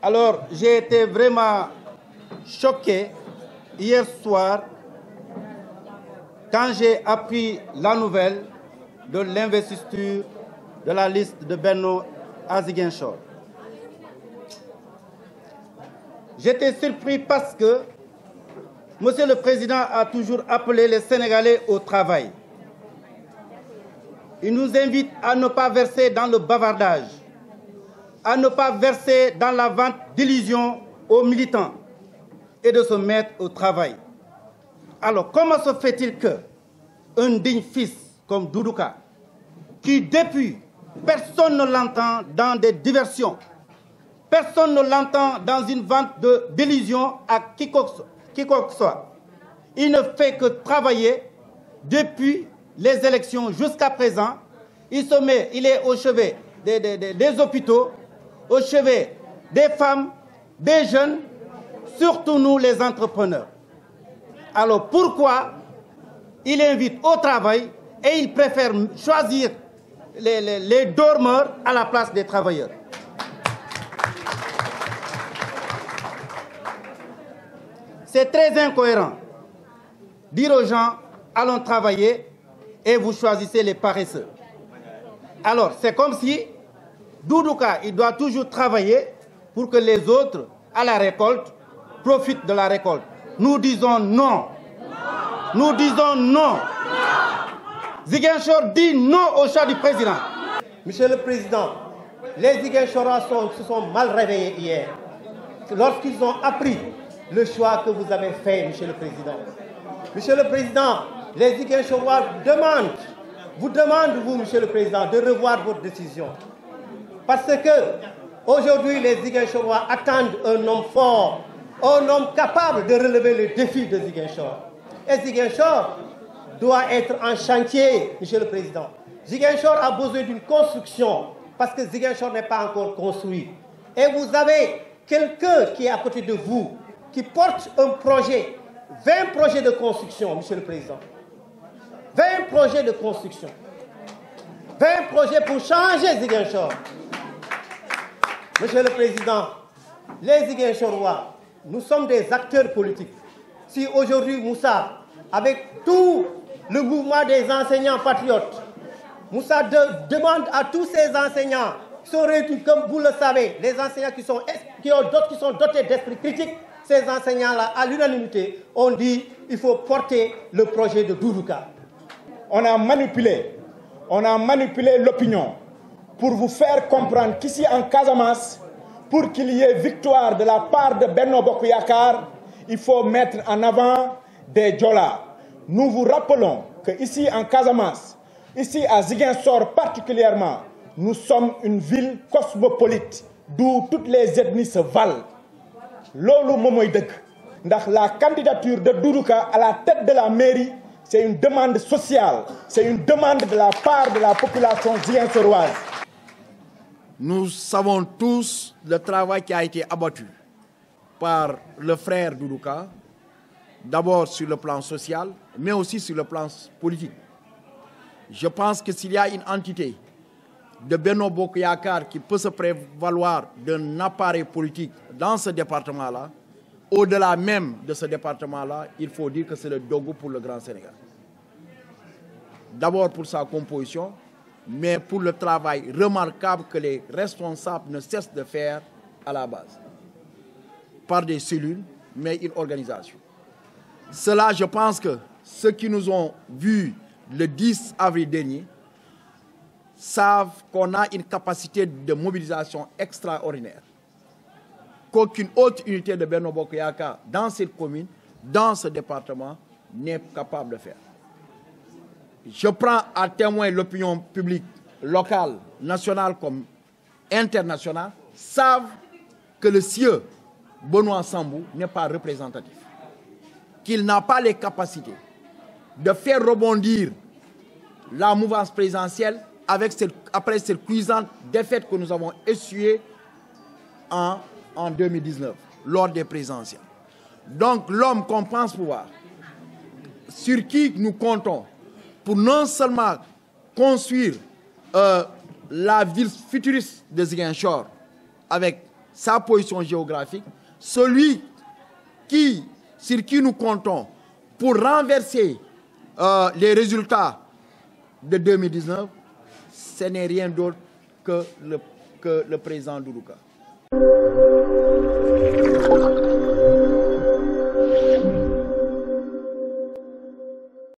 Alors, j'ai été vraiment choqué hier soir quand j'ai appris la nouvelle de l'investiture de la liste de Benno à Ziguinchor. J'étais surpris parce que Monsieur le Président a toujours appelé les Sénégalais au travail. Il nous invite à ne pas verser dans le bavardage, à ne pas verser dans la vente d'illusions aux militants et de se mettre au travail. Alors, comment se fait-il qu'un digne fils comme Doudouka, qui depuis, personne ne l'entend dans des diversions, personne ne l'entend dans une vente d'illusions à quiconque que soit, il ne fait que travailler depuis les élections jusqu'à présent. Il est au chevet des hôpitaux, au chevet des femmes, des jeunes, surtout nous les entrepreneurs. Alors pourquoi il invite au travail et il préfère choisir les dormeurs à la place des travailleurs? C'est très incohérent. Dire aux gens, allons travailler, et vous choisissez les paresseux. Alors, c'est comme si Doudouka, il doit toujours travailler pour que les autres, à la récolte, profitent de la récolte. Nous disons non. Nous disons non. Ziguinchor dit non au choix du président. Monsieur le Président, les Ziguinchorois se sont mal réveillés hier, lorsqu'ils ont appris le choix que vous avez fait, Monsieur le Président. Monsieur le Président, les Ziguinchorois vous demandent, vous, Monsieur le Président, de revoir votre décision. Parce que, aujourd'hui, les Ziguinchorois attendent un homme fort, un homme capable de relever le défi de Ziguinchor. Et Ziguinchor doit être en chantier, Monsieur le Président. Ziguinchor a besoin d'une construction, parce que Ziguinchor n'est pas encore construit. Et vous avez quelqu'un qui est à côté de vous, qui porte un projet, 20 projets de construction, Monsieur le Président. 20 projets de construction. 20 projets pour changer Ziguinchor. Monsieur le Président, les Ziguinchorois, nous sommes des acteurs politiques. Si aujourd'hui Moussa, avec tout le mouvement des enseignants patriotes, Moussa demande à tous ces enseignants qui sont réunis, comme vous le savez, les enseignants qui sont dotés d'esprit critique, ces enseignants-là, à l'unanimité, ont dit qu'il faut porter le projet de Doudouka. On a manipulé l'opinion pour vous faire comprendre qu'ici en Casamance, pour qu'il y ait victoire de la part de Benno Bokk Yakaar, il faut mettre en avant des Diola. Nous vous rappelons qu'ici en Casamance, ici à Ziguinchor particulièrement, nous sommes une ville cosmopolite, d'où toutes les ethnies se valent. Lolo momoy deug ndax la candidature de Doudouka à la tête de la mairie, c'est une demande sociale, c'est une demande de la part de la population ziguinchoroise. Nous savons tous le travail qui a été abattu par le frère Doudouka, d'abord sur le plan social, mais aussi sur le plan politique. Je pense que s'il y a une entité de Benno Bokk Yakaar qui peut se prévaloir d'un appareil politique dans ce département-là, au-delà même de ce département-là, il faut dire que c'est le Dogo pour le Grand Sénégal. D'abord pour sa composition, mais pour le travail remarquable que les responsables ne cessent de faire à la base. Par des cellules, mais une organisation. Cela, je pense que ceux qui nous ont vus le 10 avril dernier savent qu'on a une capacité de mobilisation extraordinaire qu'aucune autre unité de Benno Bokk Yakaar dans cette commune, dans ce département, n'est capable de faire. Je prends à témoin l'opinion publique locale, nationale comme internationale, savent que le sieur Benoît Sambou n'est pas représentatif, qu'il n'a pas les capacités de faire rebondir la mouvance présidentielle après cette cuisante défaite que nous avons essuyée en 2019, lors des présidentielles. Donc l'homme qu'on pense pouvoir, sur qui nous comptons pour non seulement construire la ville futuriste de Ziguinchor avec sa position géographique, celui sur qui nous comptons pour renverser les résultats de 2019, ce n'est rien d'autre que le président Doudou Ka.